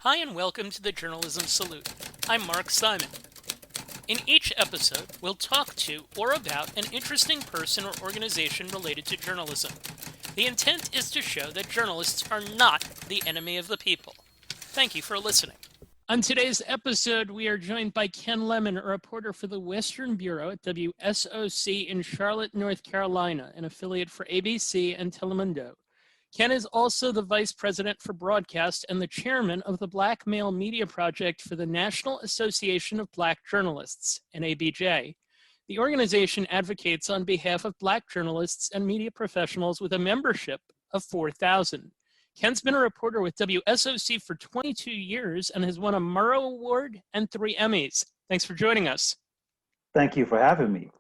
Hi and welcome to the Journalism Salute. I'm Mark Simon. In each episode, we'll talk to or about an interesting person or organization related to journalism. The intent is to show that journalists are not the enemy of the people. Thank you for listening. On today's episode, we are joined by Ken Lemon, a reporter for the Western Bureau at WSOC in Charlotte, North Carolina, an affiliate for ABC and Telemundo. Ken is also the Vice President for Broadcast and the Chairman of the Black Male Media Project for the National Association of Black Journalists, NABJ. The organization advocates on behalf of Black journalists and media professionals with a membership of 4,000. Ken's been a reporter with WSOC for 22 years and has won a Murrow Award and 3 Emmys. Thanks for joining us. Thank you for having me.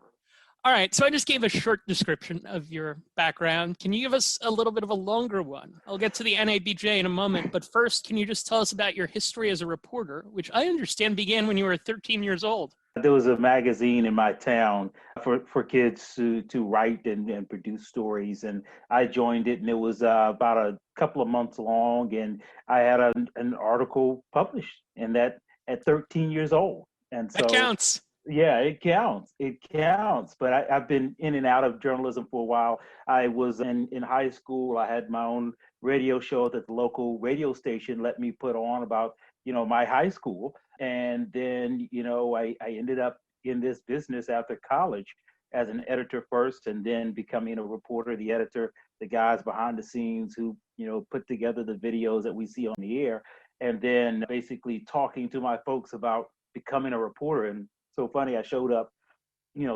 All right, so I just gave a short description of your background. Can you give us a little bit of a longer one? I'll get to the NABJ in a moment, but first, can you just tell us about your history as a reporter, which I understand began when you were 13 years old? There was a magazine in my town for kids to write and produce stories, and I joined it, and it was about a couple of months long, and I had an article published in that at 13 years old. And so that counts. Yeah, it counts. It counts. But I've been in and out of journalism for a while. I was in high school. I had my own radio show that the local radio station let me put on about, my high school. And then, I ended up in this business after college as an editor first, and then becoming a reporter, the editor, the guys behind the scenes who, put together the videos that we see on the air, and then basically talking to my folks about becoming a reporter. And so funny, I showed up,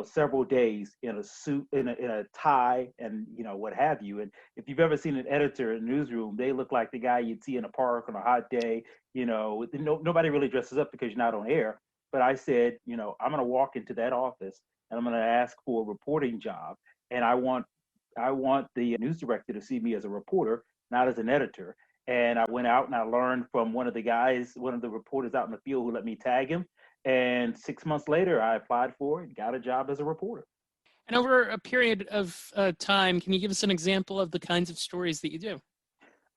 several days in a suit, in a tie, and what have you. And if you've ever seen an editor in a newsroom, they look like the guy you'd see in a park on a hot day. Nobody really dresses up because you're not on air. But I said, I'm going to walk into that office and I'm going to ask for a reporting job, and I want the news director to see me as a reporter, not as an editor. And I went out and I learned from one of the reporters out in the field who let me tag him. And 6 months later, I applied for it and got a job as a reporter. And over a period of time, can you give us an example of the kinds of stories that you do?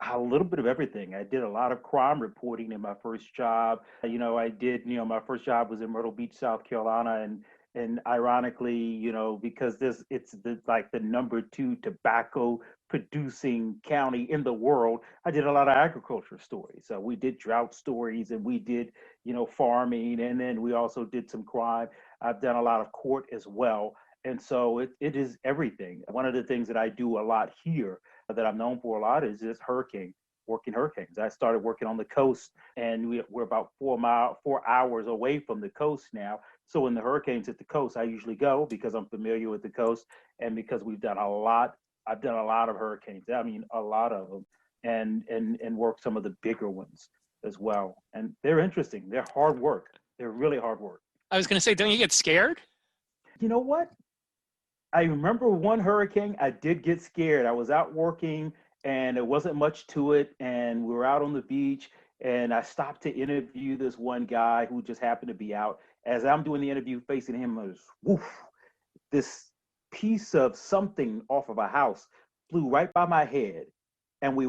A little bit of everything. I did a lot of crime reporting in my first job. My first job was in Myrtle Beach, South Carolina. And ironically, because it's the number 2 tobacco producing county in the world, I did a lot of agriculture stories. So we did drought stories, and we did, farming, and then we also did some crime. I've done a lot of court as well. And so it is everything. One of the things that I do a lot here that I'm known for a lot is just working hurricanes. I started working on the coast, and we're about 4 hours away from the coast now. So when the hurricanes hit the coast, I usually go because I'm familiar with the coast, and because I've done a lot of hurricanes. I mean, a lot of them, and work some of the bigger ones as well. And they're interesting. They're hard work. They're really hard work. I was going to say, don't you get scared? You know what? I remember one hurricane, I did get scared. I was out working and there wasn't much to it. And we were out on the beach, and I stopped to interview this one guy who just happened to be out. As I'm doing the interview, facing him was woof, this piece of something off of a house flew right by my head. And we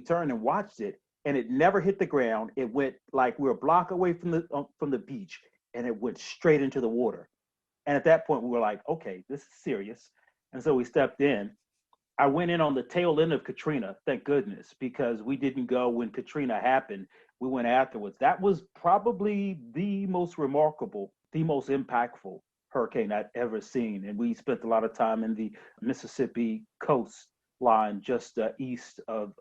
turned and watched it, and it never hit the ground. It went like we were a block away from the beach, and it went straight into the water. And at that point, we were like, okay, this is serious. And so we stepped in. I went in on the tail end of Katrina, thank goodness, because we didn't go when Katrina happened. We went afterwards. That was probably the most remarkable, the most impactful hurricane I'd ever seen. And we spent a lot of time in the Mississippi coastline, just east of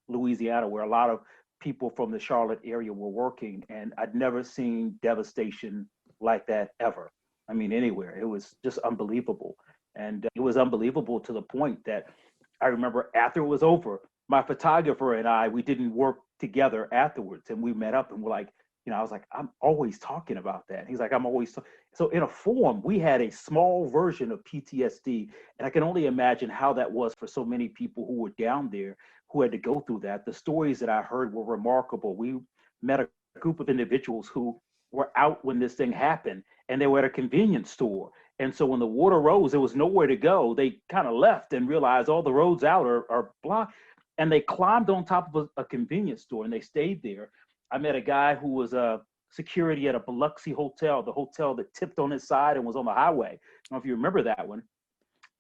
Louisiana, where a lot of people from the Charlotte area were working. And I'd never seen devastation like that ever. I mean, anywhere. It was just unbelievable. And it was unbelievable to the point that I remember after it was over, my photographer and we didn't work together afterwards. And we met up and we're like, I was like, I'm always talking about that. And he's like, I'm always. So in a form, we had a small version of PTSD. And I can only imagine how that was for so many people who were down there, who had to go through that. The stories that I heard were remarkable. We met a group of individuals who were out when this thing happened, and they were at a convenience store. And so when the water rose, there was nowhere to go. They kind of left and realized all the roads out are blocked. And they climbed on top of a convenience store, and they stayed there. I met a guy who was a security at a Biloxi hotel, the hotel that tipped on its side and was on the highway. I don't know if you remember that one.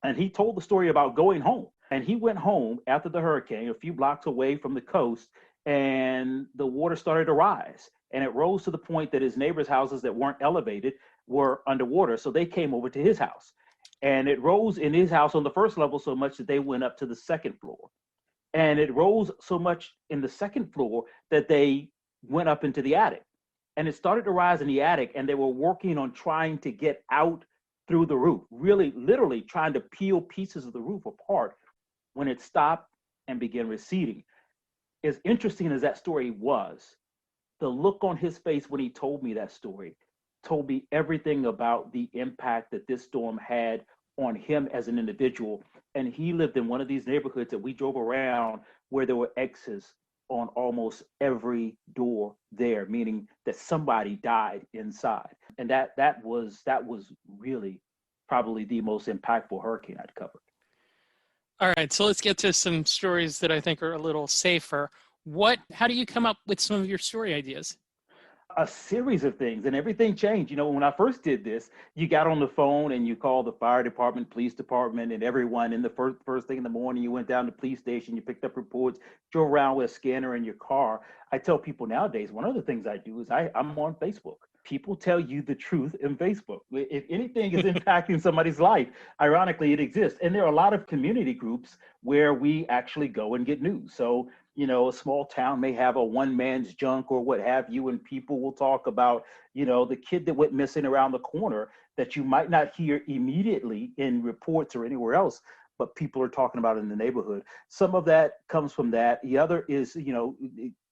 And he told the story about going home. And he went home after the hurricane, a few blocks away from the coast, and the water started to rise. And it rose to the point that his neighbors' houses that weren't elevated were underwater. So they came over to his house. And it rose in his house on the first level so much that they went up to the second floor. And it rose so much in the second floor that they went up into the attic. And it started to rise in the attic, and they were working on trying to get out through the roof, really literally trying to peel pieces of the roof apart when it stopped and began receding. As interesting as that story was, the look on his face when he told me that story told me everything about the impact that this storm had on him as an individual. And he lived in one of these neighborhoods that we drove around where there were X's on almost every door there, meaning that somebody died inside. And that was really probably the most impactful hurricane I'd covered. All right, so let's get to some stories that I think are a little safer. How do you come up with some of your story ideas? A series of things, and everything changed. You know, when I first did this, you got on the phone and you called the fire department, police department, and everyone. In the first thing in the morning, you went down to the police station, you picked up reports, drove around with a scanner in your car. I tell people nowadays, one of the things I do is I'm on Facebook. People tell you the truth in Facebook. If anything is impacting somebody's life, ironically, it exists. And there are a lot of community groups where we actually go and get news. So, you know, a small town may have a one man's junk or what have you, and people will talk about, you know, the kid that went missing around the corner that you might not hear immediately in reports or anywhere else, but people are talking about in the neighborhood. Some of that comes from that. The other is, you know,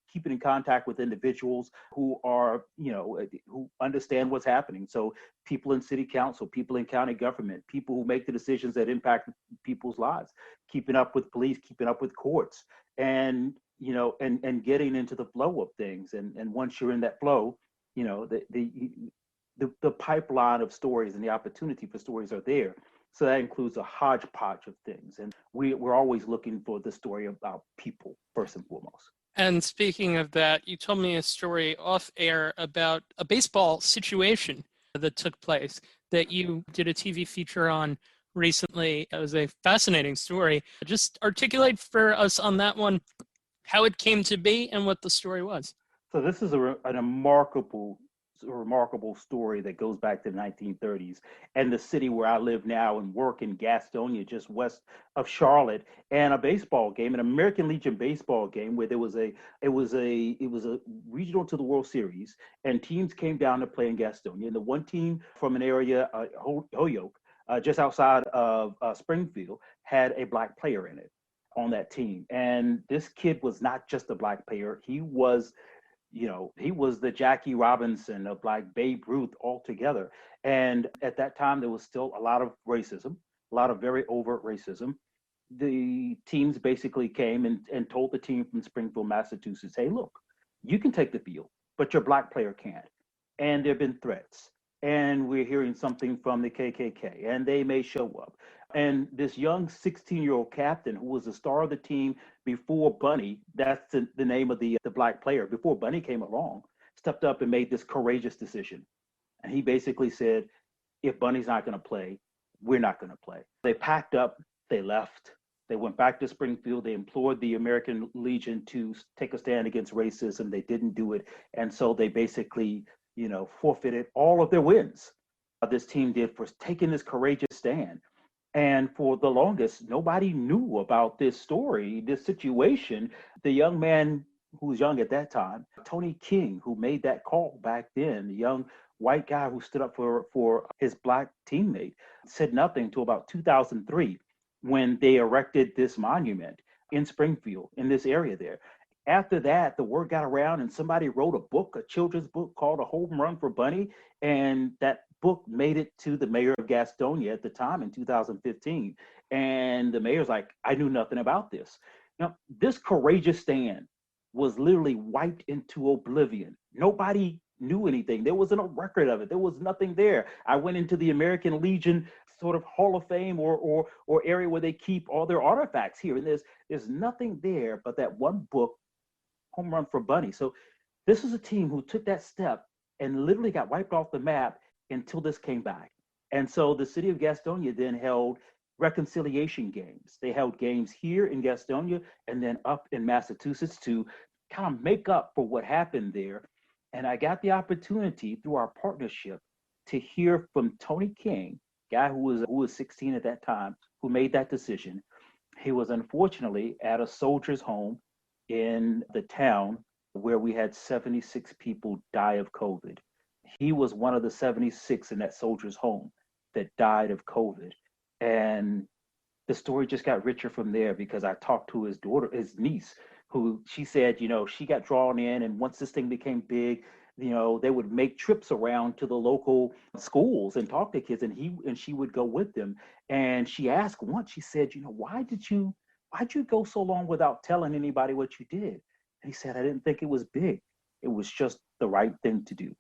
keeping in contact with individuals who are, you know, who understand what's happening. So people in city council, people in county government, people who make the decisions that impact people's lives, keeping up with police, keeping up with courts, and, you know, and getting into the flow of things. And once you're in that flow, you know, the pipeline of stories and the opportunity for stories are there. So that includes a hodgepodge of things. And we're always looking for the story about people first and foremost. And speaking of that, you told me a story off air about a baseball situation that took place that you did a TV feature on recently. It was a fascinating story. Just articulate for us on that one how it came to be and what the story was. So this is a remarkable story that goes back to the 1930s and the city where I live now and work in Gastonia, just west of Charlotte, and a baseball game, an American Legion baseball game where it was a regional to the World Series, and teams came down to play in Gastonia. And the one team from an area, Holyoke, just outside of Springfield, had a black player in it on that team. And this kid was not just a black player; he was the Jackie Robinson of like Babe Ruth altogether. And at that time, there was still a lot of racism, a lot of very overt racism. The teams basically came and told the team from Springfield, Massachusetts, hey, look, you can take the field, but your black player can't. And there have been threats. And we're hearing something from the KKK, and they may show up. And this young 16-year-old captain who was the star of the team before Bunny, that's the name of the black player, before Bunny came along, stepped up and made this courageous decision. And he basically said, if Bunny's not going to play, we're not going to play. They packed up, they left. They went back to Springfield. They implored the American Legion to take a stand against racism. They didn't do it. And so they basically, forfeited all of their wins. This team did for taking this courageous stand. And for the longest, nobody knew about this story, this situation. The young man who was young at that time, Tony King, who made that call back then, the young white guy who stood up for his black teammate, said nothing until about 2003 when they erected this monument in Springfield, in this area there. After that, the word got around and somebody wrote a book, a children's book called A Home Run for Bunny. And that book made it to the mayor of Gastonia at the time in 2015. And the mayor's like, I knew nothing about this. Now, this courageous stand was literally wiped into oblivion. Nobody knew anything. There wasn't a record of it. There was nothing there. I went into the American Legion sort of Hall of Fame or area where they keep all their artifacts here. And there's nothing there but that one book, Home Run for Bunny. So This was a team who took that step and literally got wiped off the map until this came back. And so the city of Gastonia then held reconciliation games. They held games here in Gastonia and then up in Massachusetts to kind of make up for what happened there. And I got the opportunity through our partnership to hear from Tony King, guy who was 16 at that time, who made that decision. He was unfortunately at a soldier's home in the town where we had 76 people die of COVID. He was one of the 76 in that soldier's home that died of COVID. And the story just got richer from there because I talked to his daughter, his niece, who she said, she got drawn in. And once this thing became big, they would make trips around to the local schools and talk to kids, and she would go with them. And she asked once, she said, why'd you go so long without telling anybody what you did? And he said, I didn't think it was big. It was just the right thing to do.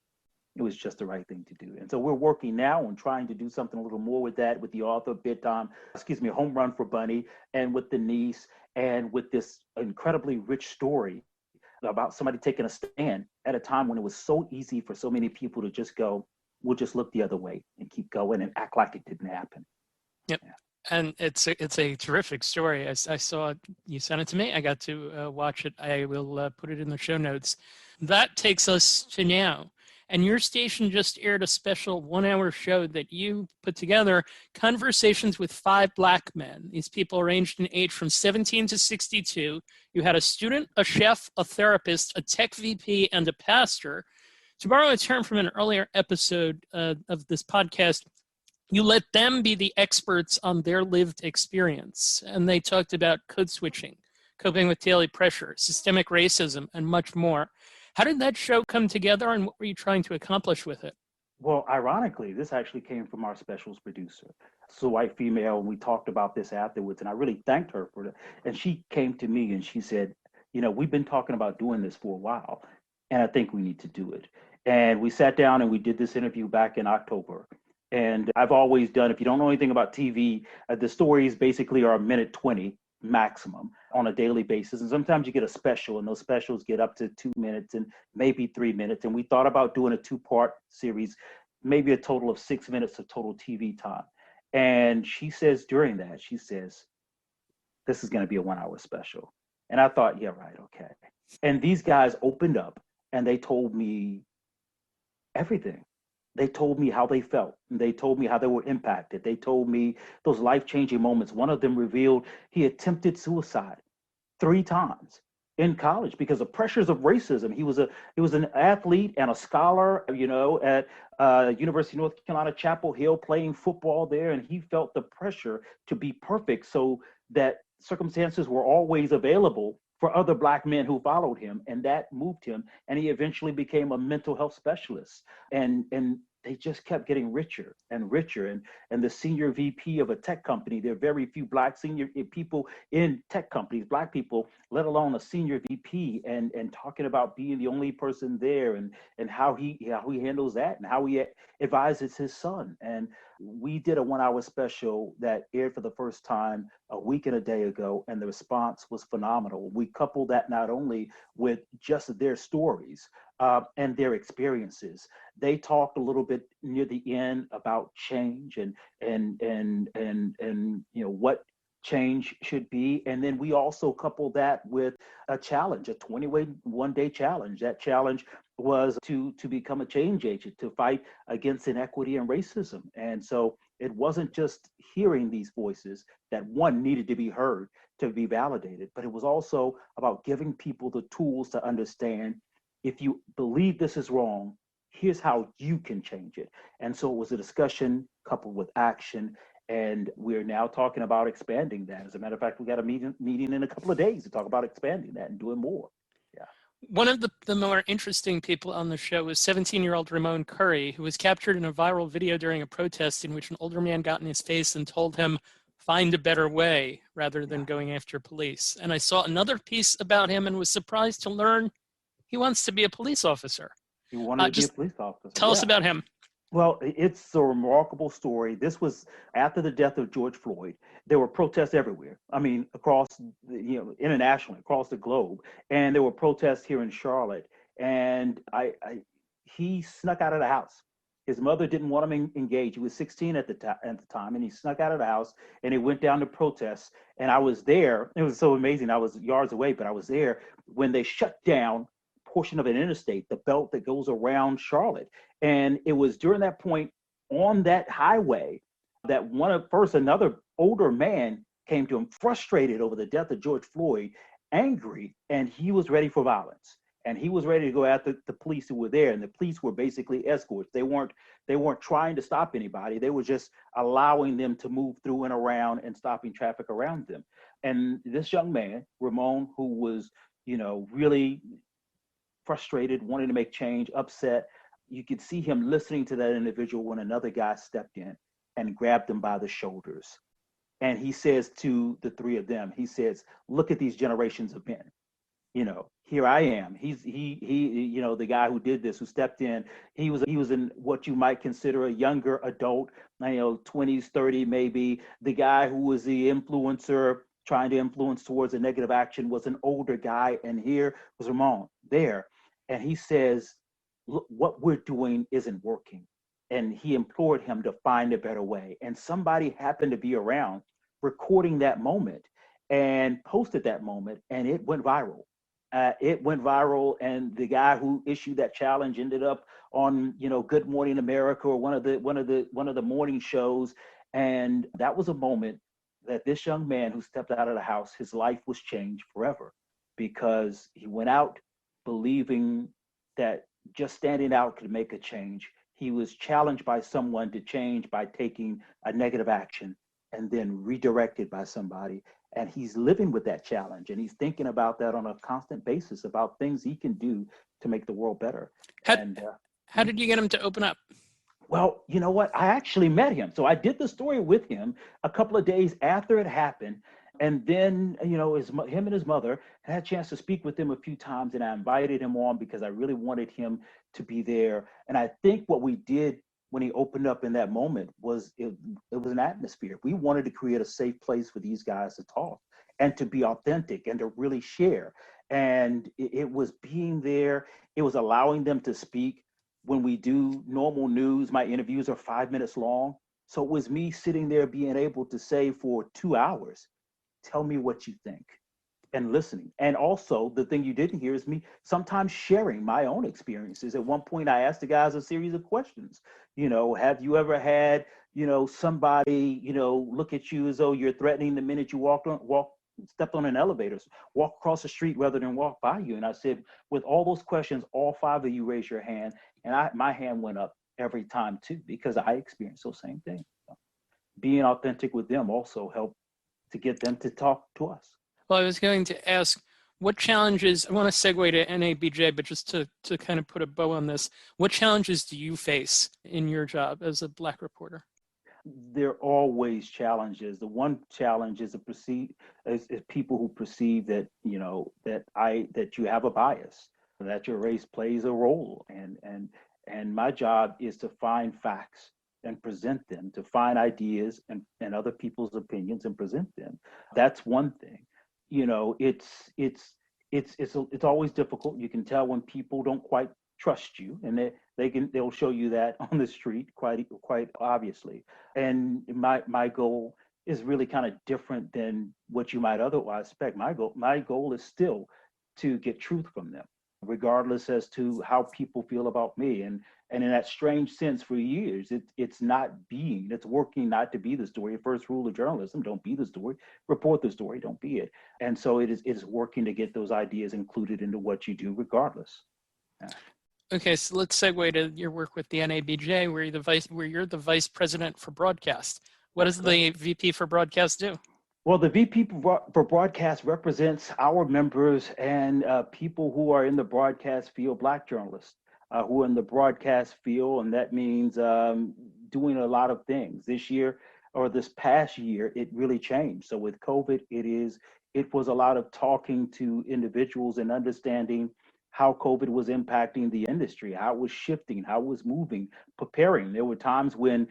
It was just the right thing to do. And so we're working now on trying to do something a little more with that, with the author, Home Run for Bunny, and with the niece, and with this incredibly rich story about somebody taking a stand at a time when it was so easy for so many people to just go, we'll just look the other way and keep going and act like it didn't happen. Yep. Yeah. And it's a terrific story. I saw you sent it to me. I got to watch it. I will put it in the show notes. That takes us to now. And your station just aired a special 1-hour show that you put together, Conversations with 5 Black Men. These people ranged in age from 17 to 62. You had a student, a chef, a therapist, a tech VP, and a pastor. To borrow a term from an earlier episode of this podcast, you let them be the experts on their lived experience. And they talked about code switching, coping with daily pressure, systemic racism, and much more. How did that show come together, and what were you trying to accomplish with it? Well, ironically, this actually came from our specials producer. It's a white female, and we talked about this afterwards, and I really thanked her for it. And she came to me and she said, we've been talking about doing this for a while, and I think we need to do it. And we sat down and we did this interview back in October. And I've always done, if you don't know anything about TV, the stories basically are a minute 20 maximum on a daily basis. And sometimes you get a special, and those specials get up to 2 minutes and maybe 3 minutes. And we thought about doing a 2-part series, maybe a total of 6 minutes of total TV time. And she says during that, this is going to be a 1-hour special. And I thought, yeah, right, okay. And these guys opened up and they told me everything. They told me how they felt. They told me how they were impacted. They told me those life-changing moments. One of them revealed he attempted suicide 3 times in college because of pressures of racism. He was an athlete and a scholar, at University of North Carolina, Chapel Hill, playing football there, and he felt the pressure to be perfect so that circumstances were always available for other Black men who followed him, and that moved him. And he eventually became a mental health specialist. And they just kept getting richer and richer. And the senior VP of a tech company, there are very few Black senior people in tech companies, Black people, let alone a senior VP, and talking about being the only person there, and how he handles that, and how he advises his son. And we did a 1-hour special that aired for the first time a week and a day ago, and the response was phenomenal. We coupled that not only with just their stories and their experiences. They talked a little bit near the end about change and what change should be. And then we also coupled that with a challenge, a 21-day challenge. That challenge was to become a change agent, to fight against inequity and racism. And so it wasn't just hearing these voices that one needed to be heard to be validated, but it was also about giving people the tools to understand, if you believe this is wrong, here's how you can change it. And so it was a discussion coupled with action. And we're now talking about expanding that. As a matter of fact, we got a meeting in a couple of days to talk about expanding that and doing more. Yeah. One of the more interesting people on the show was 17-year-old Ramon Curry, who was captured in a viral video during a protest in which an older man got in his face and told him, find a better way, rather than going after police. And I saw another piece about him and was surprised to learn he wants to be a police officer. He wanted to be a police officer. Tell us about him. Well, it's a remarkable story. This was after the death of George Floyd. There were protests everywhere. I mean, across, internationally, across the globe. And there were protests here in Charlotte. and he snuck out of the house. His mother didn't want him engaged. He was 16 at the time, and he snuck out of the house and he went down to protest. And I was there. It was so amazing. I was yards away, but I was there when they shut down a portion of an interstate, the belt that goes around Charlotte. And it was during that point on that highway that another older man came to him, frustrated over the death of George Floyd, angry, and he was ready for violence. And he was ready to go after the police who were there, and the police were basically escorts. They weren't trying to stop anybody. They were just allowing them to move through and around and stopping traffic around them. And this young man, Ramon, who was, really frustrated, wanting to make change, upset, you could see him listening to that individual when another guy stepped in and grabbed him by the shoulders. And he says to the three of them, he says, "Look at these generations of men. Here I am." He, the guy who did this, who stepped in, he was in what you might consider a younger adult, 20s, 30 maybe. The guy who was the influencer, trying to influence towards a negative action, was an older guy. And here was Ramon there. And he says, "Look, what we're doing isn't working." And he implored him to find a better way. And somebody happened to be around recording that moment and posted that moment, and it went viral. And the guy who issued that challenge ended up on, Good Morning America, or one of the morning shows. And that was a moment that this young man who stepped out of the house, his life was changed forever, because he went out believing that just standing out could make a change. He was challenged by someone to change by taking a negative action, and then redirected by somebody. And he's living with that challenge, and he's thinking about that on a constant basis, about things he can do to make the world better. How did you get him to open up? Well, you know what? I actually met him. So I did the story with him a couple of days after it happened. And then, him and his mother, I had a chance to speak with him a few times, and I invited him on because I really wanted him to be there. And I think what we did when he opened up in that moment was it was an atmosphere. We wanted to create a safe place for these guys to talk and to be authentic and to really share. And it was being there. It was allowing them to speak. When we do normal news, my interviews are 5 minutes long. So it was me sitting there being able to say for 2 hours, "Tell me what you think," and listening. And also, the thing you didn't hear is me sometimes sharing my own experiences. At one point, I asked the guys a series of questions. Have you ever had, somebody, look at you as though you're threatening the minute you stepped on an elevator, walk across the street rather than walk by you? And I said, with all those questions, all 5 of you raised your hand, and my hand went up every time too, because I experienced those same things. Being authentic with them also helped to get them to talk to us. Well, I was going to ask, what challenges, I want to segue to NABJ, but just to kind of put a bow on this, what challenges do you face in your job as a Black reporter? There are always challenges. The one challenge is people who perceive that, that you have a bias, that your race plays a role. And my job is to find facts and present them, to find ideas and other people's opinions and present them. That's one thing. It's always difficult. You can tell when people don't quite trust you, and they'll show you that on the street quite obviously. And my goal is really kind of different than what you might otherwise expect. My goal is still to get truth from them, regardless as to how people feel about me. And in that strange sense, for years, it's working not to be the story. The first rule of journalism: don't be the story, report the story, don't be it. And so it is working to get those ideas included into what you do, regardless. Yeah. Okay, so let's segue to your work with the NABJ, where you're the vice president for broadcast. What does the VP for broadcast do? Well, the VP for broadcast represents our members and people who are in the broadcast field, Black journalists who are in the broadcast field, and that means doing a lot of things. This year, or this past year, it really changed. So with COVID, it was a lot of talking to individuals and understanding how COVID was impacting the industry, how it was shifting, how it was moving, preparing. There were times when,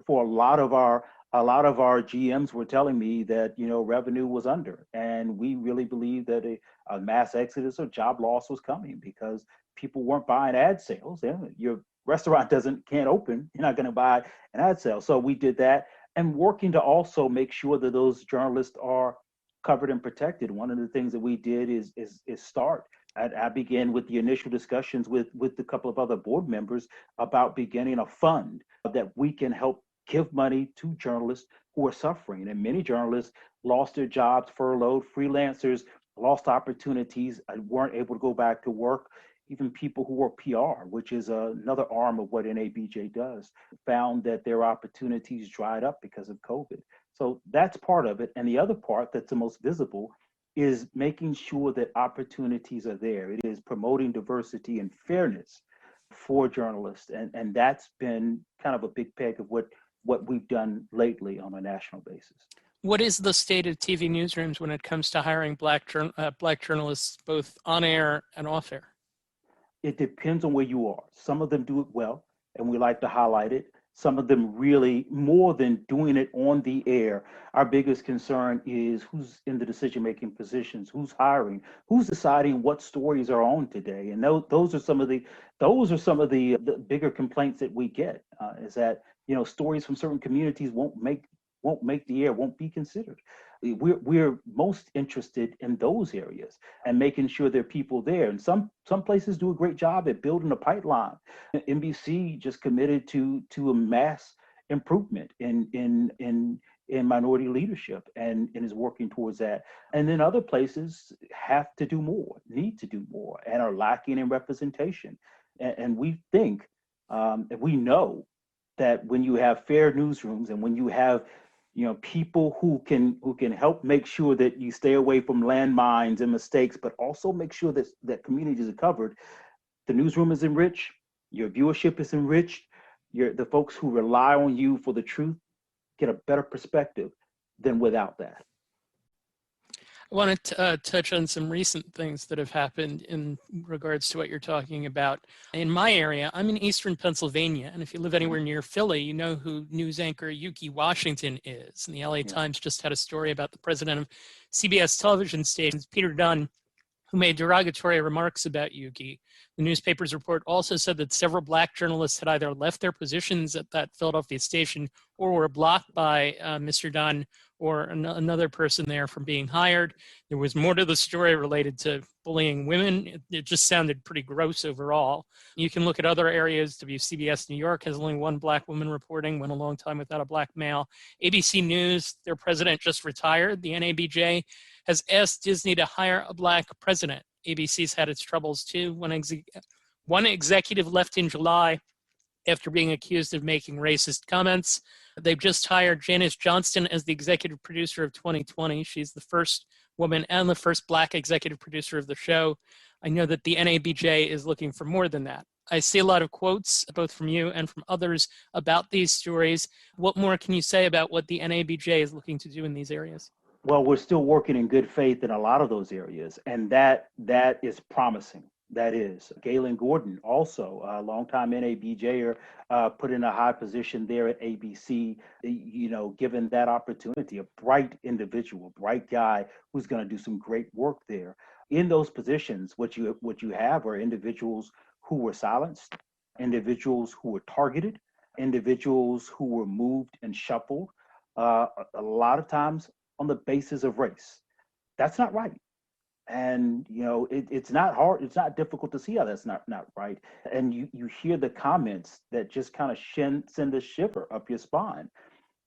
for a lot of our GMs were telling me that, revenue was under, and we really believed that a mass exodus or job loss was coming because people weren't buying ad sales. Your restaurant can't open. You're not going to buy an ad sale. So we did that, and working to also make sure that those journalists are covered and protected. One of the things that we did is start. I began with the initial discussions with a couple of other board members about beginning a fund that we can help give money to journalists who are suffering. And many journalists lost their jobs, furloughed, freelancers lost opportunities, weren't able to go back to work. Even people who work PR, which is another arm of what NABJ does, found that their opportunities dried up because of COVID. So that's part of it. And the other part that's the most visible is making sure that opportunities are there. It is promoting diversity and fairness for journalists. And that's been kind of a big peg of what we've done lately on a national basis. What is the state of TV newsrooms when it comes to hiring black journalists, both on air and off air? It depends on where you are. Some of them do it well, and we like to highlight it. Some of them really, more than doing it on the air, our biggest concern is who's in the decision-making positions, who's hiring, who's deciding what stories are on today. And those are some of the bigger complaints that we get, is that stories from certain communities won't make the air, won't be considered. We're most interested in those areas and making sure there are people there. And some places do a great job at building a pipeline. NBC just committed to a mass improvement in minority leadership and is working towards that. And then other places have to do more, need to do more, and are lacking in representation. And we think, we know that when you have fair newsrooms and when you have people who can help make sure that you stay away from landmines and mistakes, but also make sure that communities are covered, the newsroom is enriched, your viewership is enriched, the folks who rely on you for the truth get a better perspective than without that. I want to touch on some recent things that have happened in regards to what you're talking about. In my area, I'm in eastern Pennsylvania, and if you live anywhere near Philly, you know who news anchor Yuki Washington is. And the LA Times just had a story about the president of CBS television stations, Peter Dunn, who made derogatory remarks about Yuki. The newspaper's report also said that several black journalists had either left their positions at that Philadelphia station or were blocked by Mr. Dunn or another person there from being hired. There was more to the story related to bullying women. It just sounded pretty gross overall. You can look at other areas. WCBS New York has only one black woman reporting, went a long time without a black male. ABC News, their president just retired. The NABJ has asked Disney to hire a black president. ABC's had its troubles too. One executive left in July after being accused of making racist comments. They've just hired Janice Johnston as the executive producer of 2020. She's the first woman and the first black executive producer of the show. I know that the NABJ is looking for more than that. I see a lot of quotes, both from you and from others, about these stories. What more can you say about what the NABJ is looking to do in these areas? Well, we're still working in good faith in a lot of those areas, and that is promising. That is. Galen Gordon, also a longtime NABJer, put in a high position there at ABC, given that opportunity, a bright individual, bright guy who's going to do some great work there. In those positions, what you have are individuals who were silenced, individuals who were targeted, individuals who were moved and shuffled, a lot of times on the basis of race. That's not right. And it's not hard, it's not difficult to see how that's not right. And you hear the comments that just kind of send a shiver up your spine.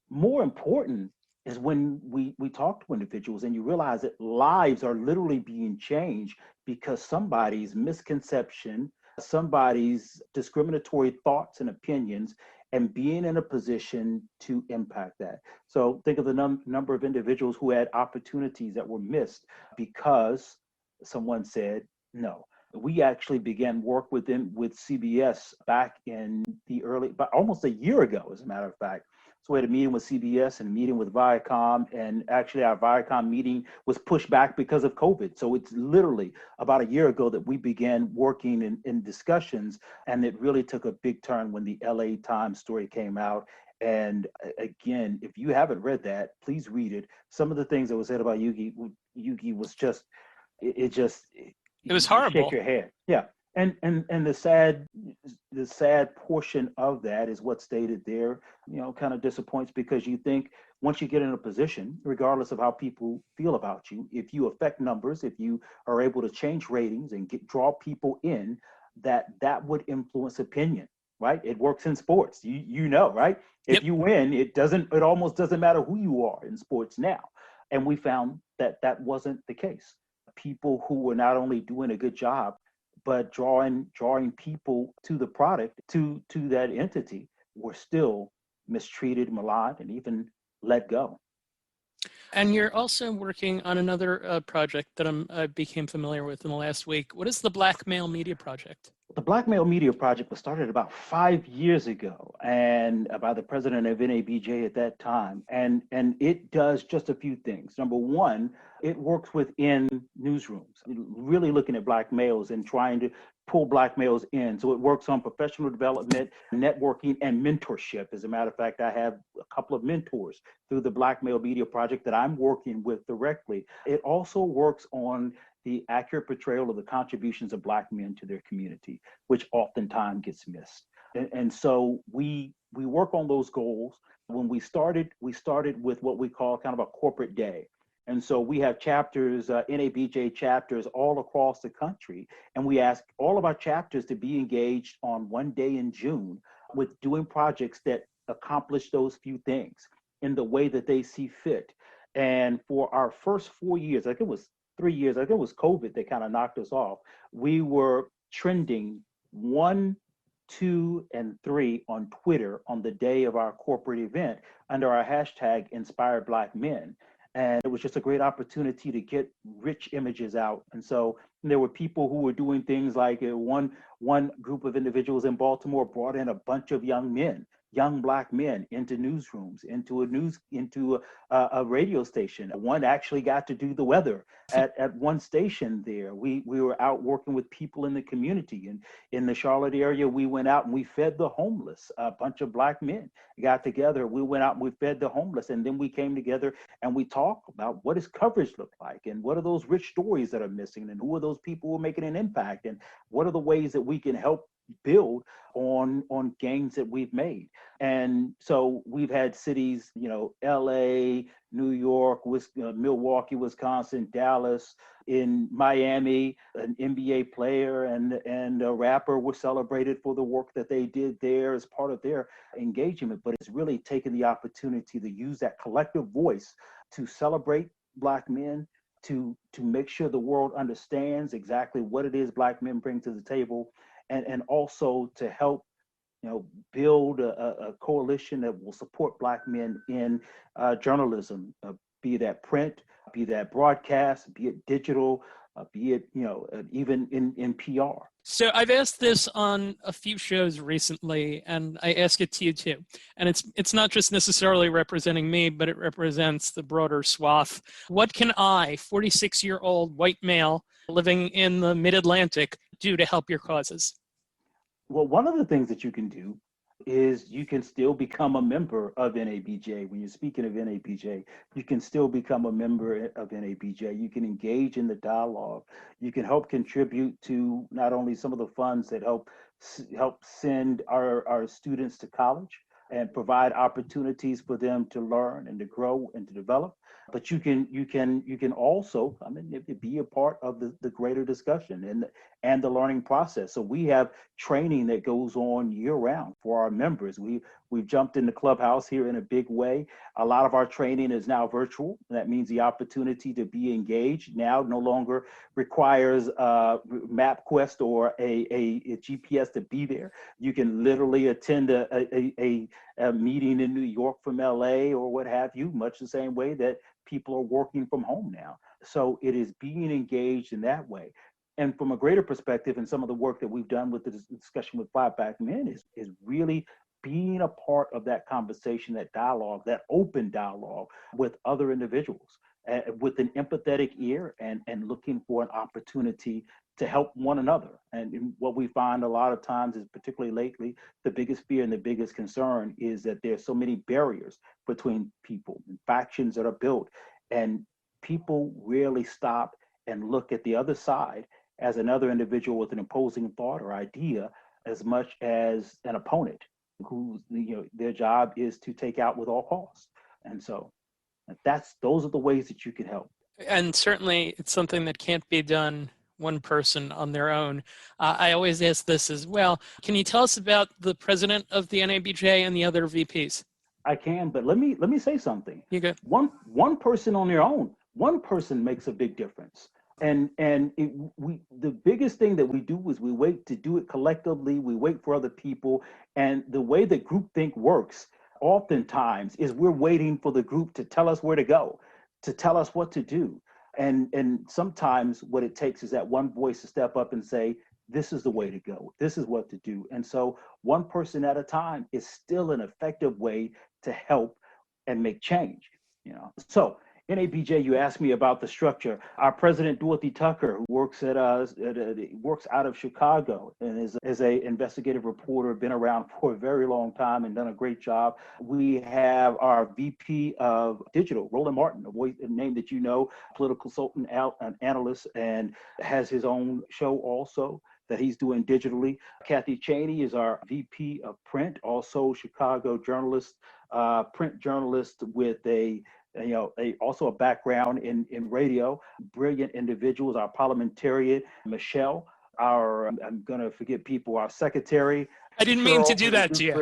More important is when we talk to individuals and you realize that lives are literally being changed because somebody's misconception, somebody's discriminatory thoughts and opinions, and being in a position to impact that. So think of the number of individuals who had opportunities that were missed because someone said no. We actually began work with CBS back in the almost a year ago, as a matter of fact. So we had a meeting with CBS and a meeting with Viacom, and actually our Viacom meeting was pushed back because of COVID. So it's literally about a year ago that we began working in discussions, and it really took a big turn when the LA Times story came out. And again, if you haven't read that, please read it. Some of the things that was said about Yugi was just, it just, It was you shake horrible. your head. Yeah. And the sad portion of that is what's stated there, kind of disappoints, because you think once you get in a position, regardless of how people feel about you, if you affect numbers, if you are able to change ratings and draw people in, that would influence opinion, right? It works in sports, right? Yep. If you win, it almost doesn't matter who you are in sports now. And we found that wasn't the case. People who were not only doing a good job, but drawing people to the product, to that entity, were still mistreated, maligned, and even let go. And you're also working on another project that I became familiar with in the last week. What is the Blackmail Media Project? The Blackmail Media Project was started about 5 years ago, and by the president of NABJ at that time. And it does just a few things. Number one, it works within newsrooms, really looking at black males and trying to pull black males in. So it works on professional development, networking, and mentorship. As a matter of fact, I have a couple of mentors through the Blackmail Media Project that I'm working with directly. It also works on the accurate portrayal of the contributions of black men to their community, which oftentimes gets missed. And so we work on those goals. When we started with what we call kind of a corporate day. And so we have chapters, NABJ chapters all across the country. And we ask all of our chapters to be engaged on one day in June with doing projects that accomplish those few things in the way that they see fit. And for our first 4 years, I think it was 3 years, I think it was COVID that kind of knocked us off. We were trending 1, 2, and 3 on Twitter on the day of our corporate event under our hashtag Inspired Black Men. And it was just a great opportunity to get rich images out. And so there were people who were doing things like one group of individuals in Baltimore brought in a bunch of young black men into newsrooms, into a radio station. One actually got to do the weather at one station there. We were out working with people in the community. And in the Charlotte area, we went out and we fed the homeless. A bunch of black men got together. We went out and we fed the homeless. And then we came together and we talked about what does coverage look like, and what are those rich stories that are missing, and who are those people who are making an impact, and what are the ways that we can help build on gains that we've made. And so we've had cities, LA, New York, Milwaukee, Wisconsin, Dallas, in Miami, an NBA player and a rapper were celebrated for the work that they did there as part of their engagement. But it's really taken the opportunity to use that collective voice to celebrate black men, to make sure the world understands exactly what it is black men bring to the table, and also to help build a coalition that will support black men in journalism, be that print, be that broadcast, be it digital, be it even in PR. So I've asked this on a few shows recently, and I ask it to you too. And it's not just necessarily representing me, but it represents the broader swath. What can I, 46-year-old white male living in the mid-Atlantic, do to help your causes? Well, one of the things that you can do is you can still become a member of NABJ. When you're speaking of NABJ, you can still become a member of NABJ. You can engage in the dialogue. You can help contribute to not only some of the funds that help send our students to college and provide opportunities for them to learn and to grow and to develop, but you can also be a part of the greater discussion and the learning process. So we have training that goes on year round for our members. We've jumped in the clubhouse here in a big way. A lot of our training is now virtual. That means the opportunity to be engaged now no longer requires MapQuest or a GPS to be there. You can literally attend a meeting in New York from LA or what have you, much the same way that people are working from home now. So it is being engaged in that way. And from a greater perspective, and some of the work that we've done with the discussion with Black Men is really being a part of that conversation, that dialogue, that open dialogue with other individuals, with an empathetic ear and looking for an opportunity to help one another. And what we find a lot of times is, particularly lately, the biggest fear and the biggest concern is that there's so many barriers between people, factions that are built, and people rarely stop and look at the other side as another individual with an opposing thought or idea, as much as an opponent who, their job is to take out with all costs. And so those are the ways that you can help. And certainly it's something that can't be done one person on their own. I always ask this as well. Can you tell us about the president of the NABJ and the other VPs? I can, but let me say something. You go. One person on their own, one person makes a big difference. And the biggest thing that we do is we wait to do it collectively. We wait for other people. And the way that groupthink works oftentimes is we're waiting for the group to tell us where to go, to tell us what to do. And sometimes what it takes is that one voice to step up and say, this is the way to go. This is what to do. And so one person at a time is still an effective way to help and make change. So NABJ, you asked me about the structure. Our president, Dorothy Tucker, who works works out of Chicago and is a investigative reporter, been around for a very long time and done a great job. We have our VP of Digital, Roland Martin, a name that you know, political consultant, an analyst, and has his own show also that he's doing digitally. Kathy Cheney is our VP of Print, also Chicago journalist, print journalist with also a background in radio. Brilliant individuals. Our parliamentarian, Michelle, I'm going to forget people, our secretary. I didn't mean to do that to you.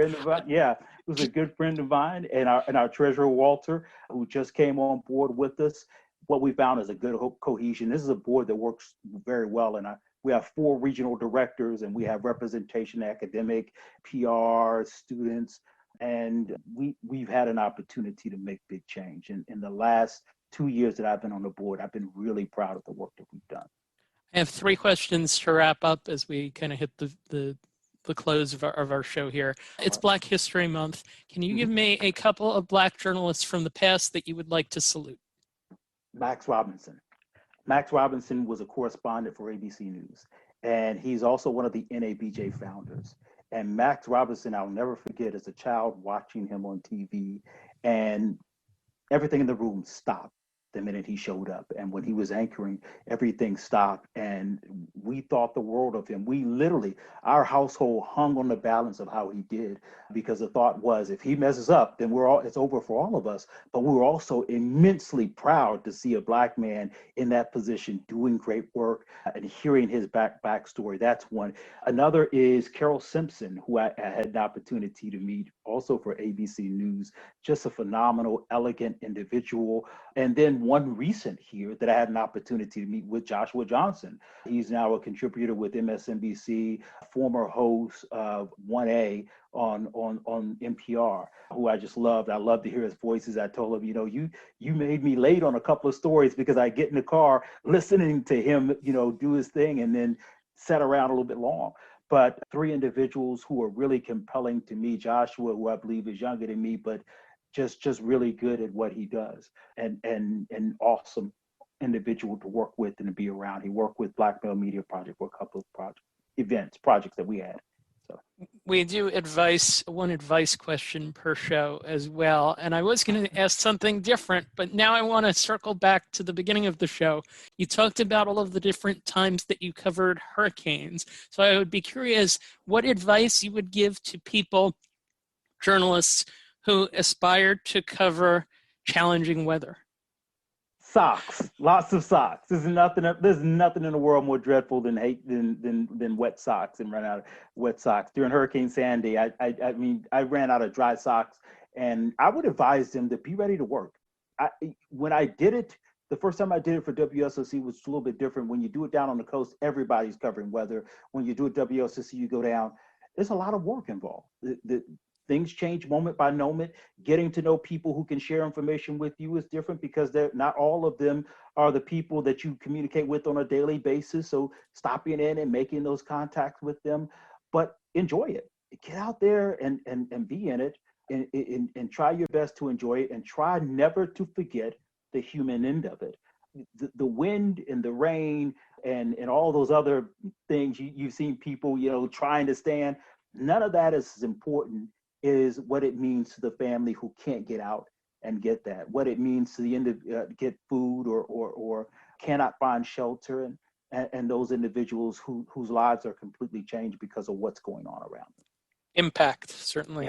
Who's a good friend of mine, and our treasurer, Walter, who just came on board with us. What we found is a good cohesion. This is a board that works very well, and we have 4 regional directors, and we have representation, academic, PR, students, and we've had an opportunity to make big change. And in the last 2 years that I've been on the board, I've been really proud of the work that we've done. I have 3 questions to wrap up as we kind of hit the close of our show here. It's Black History Month. Can you give me a couple of Black journalists from the past that you would like to salute? Max Robinson. Max Robinson was a correspondent for ABC News, and he's also one of the NABJ founders. And Max Robinson, I'll never forget, as a child watching him on TV, and everything in the room stopped the minute he showed up. And when he was anchoring, everything stopped, and we thought the world of him. We literally, our household hung on the balance of how he did, because the thought was, if he messes up, then it's over for all of us. But we were also immensely proud to see a Black man in that position doing great work and hearing his backstory. That's one. Another is Carol Simpson, who I had an opportunity to meet also for ABC News. Just a phenomenal, elegant individual. And then one recent here that I had an opportunity to meet with, Joshua Johnson. He's now a contributor with MSNBC, former host of 1A on NPR, who I just loved. I love to hear his voices. I told him, you made me late on a couple of stories because I get in the car listening to him, do his thing, and then sat around a little bit long. But 3 individuals who are really compelling to me. Joshua, who I believe is younger than me, but just really good at what he does, and an awesome individual to work with and to be around. He worked with Black Male Media Project for a couple of projects that we had. So we do one advice question per show as well. And I was going to ask something different, but now I want to circle back to the beginning of the show. You talked about all of the different times that you covered hurricanes. So I would be curious what advice you would give to people, journalists, who aspired to cover challenging weather. Socks, lots of socks. There's nothing in the world more dreadful than wet socks and run out of wet socks. During Hurricane Sandy, I ran out of dry socks, and I would advise them to be ready to work. When I did it, the first time I did it for WSOC was a little bit different. When you do it down on the coast, everybody's covering weather. When you do it WSOC, you go down. There's a lot of work involved. Things change moment by moment. Getting to know people who can share information with you is different, because not all of them are the people that you communicate with on a daily basis. So stopping in and making those contacts with them, but enjoy it. get out there and be in it, and try your best to enjoy it, and try never to forget the human end of it. The wind and the rain and all those other things you've seen people, trying to stand, none of that is as important is what it means to the family who can't get out and get that, what it means to the end of get food or cannot find shelter, and those individuals whose lives are completely changed because of what's going on around them. Impact, certainly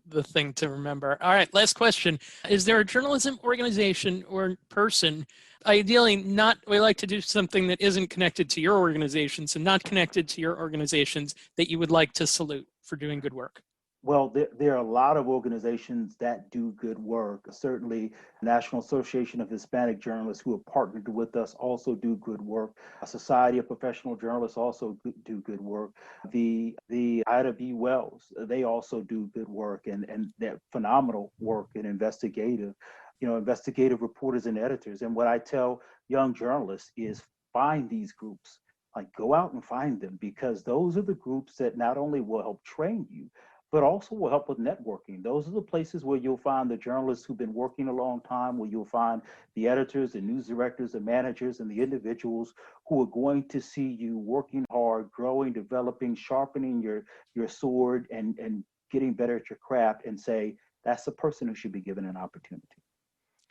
the thing to remember. All right, last question. Is there a journalism organization or person, ideally not, we like to do something that isn't connected to your organizations and not connected to your organizations, that you would like to salute for doing good work? Well, there are a lot of organizations that do good work. Certainly, National Association of Hispanic Journalists, who have partnered with us, also do good work. A Society of Professional Journalists also do good work. The Ida B. Wells, they also do good work, and they're phenomenal work in investigative reporters and editors. And what I tell young journalists is find these groups. Like, go out and find them, because those are the groups that not only will help train you, but also will help with networking. Those are the places where you'll find the journalists who've been working a long time, where you'll find the editors and news directors and managers and the individuals who are going to see you working hard, growing, developing, sharpening your sword, and getting better at your craft, and say, that's the person who should be given an opportunity.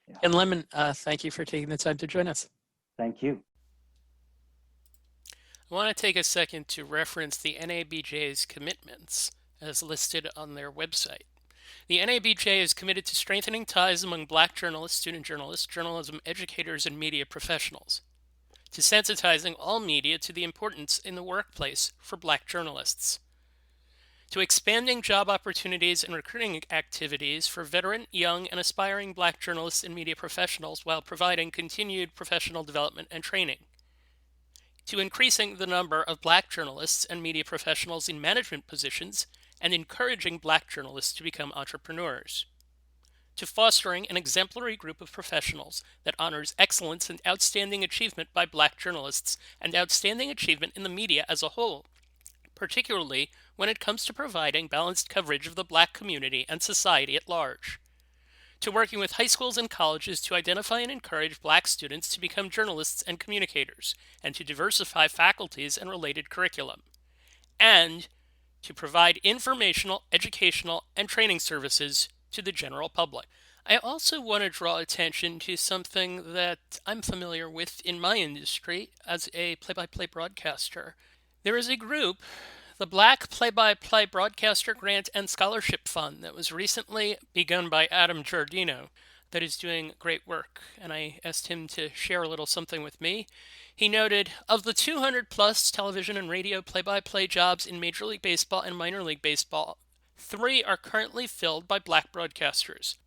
Yeah. And Lemon, thank you for taking the time to join us. Thank you. I want to take a second to reference the NABJ's commitments as listed on their website. The NABJ is committed to strengthening ties among Black journalists, student journalists, journalism educators, and media professionals, to sensitizing all media to the importance in the workplace for Black journalists, to expanding job opportunities and recruiting activities for veteran, young, and aspiring Black journalists and media professionals while providing continued professional development and training, to increasing the number of Black journalists and media professionals in management positions and encouraging Black journalists to become entrepreneurs, to fostering an exemplary group of professionals that honors excellence and outstanding achievement by Black journalists and outstanding achievement in the media as a whole, particularly when it comes to providing balanced coverage of the Black community and society at large, to working with high schools and colleges to identify and encourage Black students to become journalists and communicators, and to diversify faculties and related curriculum, and to provide informational, educational, and training services to the general public. I also want to draw attention to something that I'm familiar with in my industry as a play-by-play broadcaster. There is a group, the Black Play-by-Play Broadcaster Grant and Scholarship Fund, that was recently begun by Adam Giardino, that is doing great work, and I asked him to share a little something with me. He noted, of the 200 plus television and radio play-by-play jobs in Major League Baseball and Minor League Baseball, 3 are currently filled by Black broadcasters.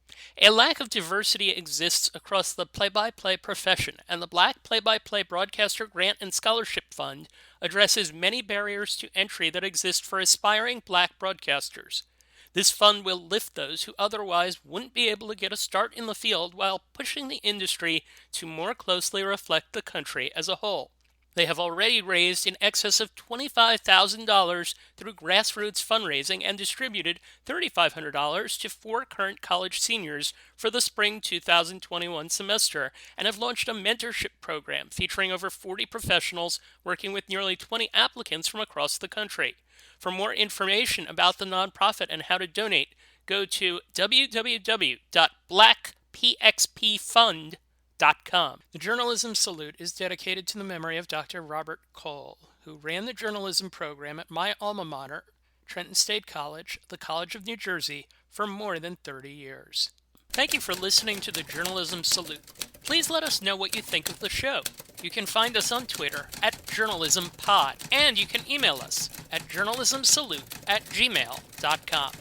A lack of diversity exists across the play-by-play profession, and the Black Play-by-Play Broadcaster Grant and Scholarship Fund addresses many barriers to entry that exist for aspiring Black broadcasters. This fund will lift those who otherwise wouldn't be able to get a start in the field while pushing the industry to more closely reflect the country as a whole. They have already raised in excess of $25,000 through grassroots fundraising and distributed $3,500 to 4 current college seniors for the spring 2021 semester, and have launched a mentorship program featuring over 40 professionals working with nearly 20 applicants from across the country. For more information about the nonprofit and how to donate, go to www.blackpxpfund.com. The Journalism Salute is dedicated to the memory of Dr. Robert Cole, who ran the journalism program at my alma mater, Trenton State College, the College of New Jersey, for more than 30 years. Thank you for listening to the Journalism Salute. Please let us know what you think of the show. You can find us on Twitter at JournalismPod, and you can email us at journalismsalute@gmail.com.